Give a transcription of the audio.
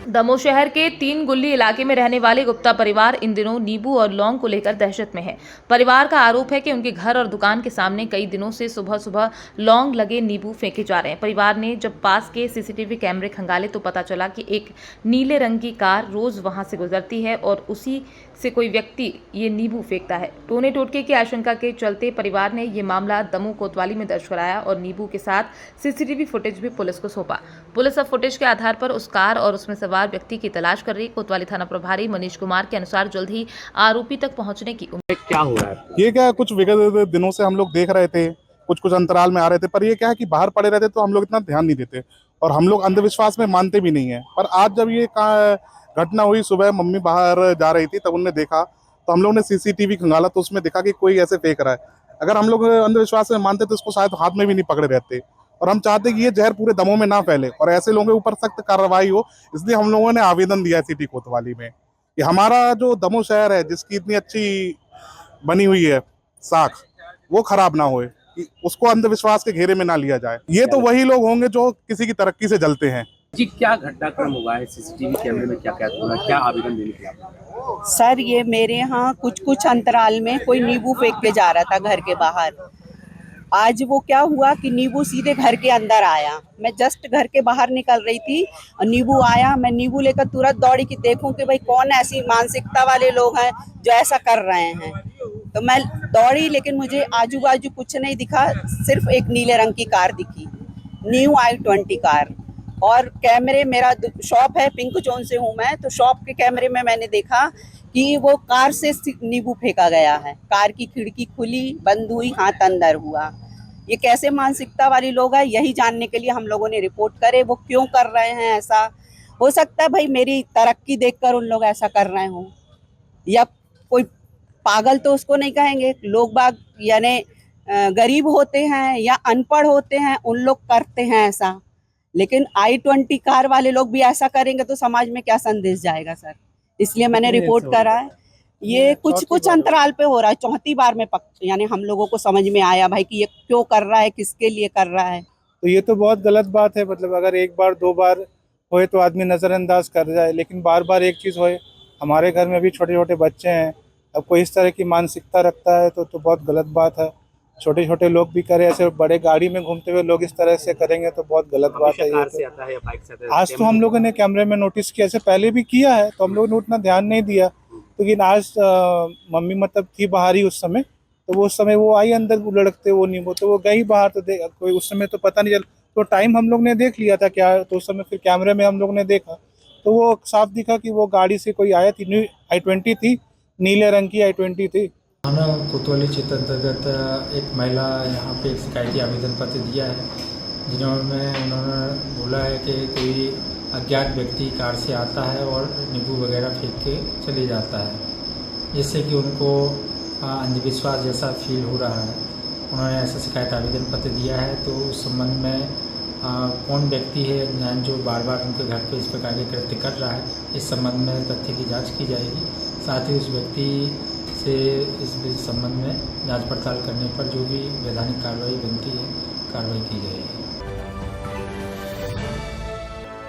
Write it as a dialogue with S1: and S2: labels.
S1: दमोह शहर के 3 गुल्ली इलाके में रहने वाले गुप्ता परिवार इन दिनों नींबू और लौंग को लेकर दहशत में है। परिवार का आरोप है कि उनके घर और दुकान के सामने कई दिनों से सुबह सुबह लौंग लगे नींबू फेंके जा रहे हैं। परिवार ने जब पास के सीसीटीवी कैमरे खंगाले तो पता चला कि एक नीले रंग की कार रोज वहां से गुजरती है और उसी से कोई व्यक्ति ये नींबू फेंकता है। टोने टोटके की आशंका के चलते परिवार ने ये मामला दमोह कोतवाली में दर्ज कराया और नींबू के साथ सीसीटीवी फुटेज भी पुलिस को सौंपा। पुलिस अब फुटेज के आधार पर उस कार और उसमें सवार व्यक्ति की तलाश कर रही। कोतवाली थाना प्रभारी मनीष कुमार के अनुसार जल्द ही आरोपी तक पहुंचने की उम्मीद।
S2: क्या हो रहा है?
S3: ये क्या कुछ विगत दिनों से हम लोग देख रहे थे, कुछ कुछ अंतराल में आ रहे थे, पर ये क्या है कि बाहर पड़े रहते तो हम लोग इतना ध्यान नहीं देते और हम लोग अंधविश्वास में मानते भी नहीं है। पर आज जब ये घटना हुई, सुबह मम्मी बाहर जा रही थी तब उन्होंने देखा तो हम लोग ने सीसीटीवी खंगाला तो उसमें देखा कि कोई ऐसे फेंक रहा है। अगर हम लोग अंधविश्वास में मानते तो इसको शायद हाथ में भी नहीं पकड़े रहते। और हम चाहते कि ये जहर पूरे दमोह में ना फैले और ऐसे लोगों के ऊपर सख्त कार्रवाई हो, इसलिए हम लोगों ने आवेदन दिया है सिटी कोतवाली में कि हमारा जो दमोह शहर है जिसकी इतनी अच्छी बनी हुई है साख, वो खराब ना होए, उसको अंधविश्वास के घेरे में ना लिया जाए। ये तो वही लोग होंगे जो किसी की तरक्की से जलते हैं।
S2: जी, क्या घटनाक्रम हुआ है? सीसीटीवी कैमरे में क्या क्या हुआ? क्या आवेदन देने के लिए?
S4: सर, ये मेरे यहाँ कुछ अंतराल में कोई नींबू फेंक के जा रहा था घर के बाहर। आज वो क्या हुआ कि नींबू सीधे घर के अंदर आया। मैं जस्ट घर के बाहर निकल रही थी और नींबू आया। मैं नींबू लेकर तुरंत दौड़ी कि देखूं कि भाई कौन ऐसी मानसिकता वाले लोग हैं जो ऐसा कर रहे हैं। तो मैं दौड़ी, लेकिन मुझे आजू बाजू कुछ नहीं दिखा, सिर्फ एक नीले रंग की कार दिखी, न्यू i20 कार। और कैमरे, मेरा शॉप है, पिंक जोन से हूँ मैं, तो शॉप के कैमरे में मैंने देखा कि वो कार से नींबू फेंका गया है। कार की खिड़की खुली, बंद हुई, हाथ अंदर हुआ। ये कैसे मानसिकता वाली लोग हैं, यही जानने के लिए हम लोगों ने रिपोर्ट करे। वो क्यों कर रहे हैं ऐसा? हो सकता है भाई मेरी तरक्की देखकर उन लोग ऐसा कर रहे हों, या कोई पागल तो उसको नहीं कहेंगे, लोग बाग यानी गरीब होते हैं या अनपढ़ होते हैं, उन लोग करते हैं ऐसा। लेकिन i20 कार वाले लोग भी ऐसा करेंगे तो समाज में क्या संदेश जाएगा सर? इसलिए मैंने रिपोर्ट करा है। ये कुछ अंतराल पे हो रहा है, चौथी बार में यानी हम लोगों को समझ में आया भाई कि ये क्यों कर रहा है, किसके लिए कर रहा है।
S5: तो ये तो बहुत गलत बात है। मतलब अगर एक बार दो बार होए तो आदमी नज़रअंदाज कर जाए, लेकिन बार बार एक चीज़ होए। हमारे घर में भी छोटे छोटे बच्चे हैं, अब कोई इस तरह की मानसिकता रखता है तो बहुत गलत बात है। छोटे छोटे लोग भी करें, ऐसे बड़े गाड़ी में घूमते हुए लोग इस तरह से करेंगे तो बहुत गलत बात है।
S2: कार से आता है या बाइक से आता है?
S5: आज तो हम लोगों ने कैमरे में नोटिस किया, ऐसे पहले भी किया है तो हम लोगों ने उतना ध्यान नहीं दिया। लेकिन आज मम्मी मतलब थी बाहर ही उस समय, तो वो उस समय वो आई अंदर लड़कते वो नींबू, तो वो गई बाहर, तो कोई उस समय तो पता नहीं चल, तो टाइम हम लोग ने देख लिया था क्या, तो उस समय फिर कैमरे में हम लोग ने देखा तो वो साफ दिखा कि वो गाड़ी से कोई आया थी, न्यू i20 थी, नीले रंग की i20 थी।
S6: थाना कोतवाली क्षेत्र अंतर्गत एक महिला यहाँ पे एक शिकायती आवेदन पत्र दिया है, जिन्होंने बोला है कि कोई अज्ञात व्यक्ति कार से आता है और नींबू वगैरह फेंक के चले जाता है, जिससे कि उनको अंधविश्वास जैसा फील हो रहा है। उन्होंने ऐसा शिकायत आवेदन पत्र दिया है। तो उस संबंध में कौन व्यक्ति है जो बार बार उनके घर पे इस प्रकार के कृत्य कर रहा है, इस संबंध में तथ्य की जांच की जाएगी। साथ ही उस व्यक्ति से इस संबंध में जांच पड़ताल करने पर जो भी वैधानिक कार्रवाई बनती है, कार्रवाई की जाएगी।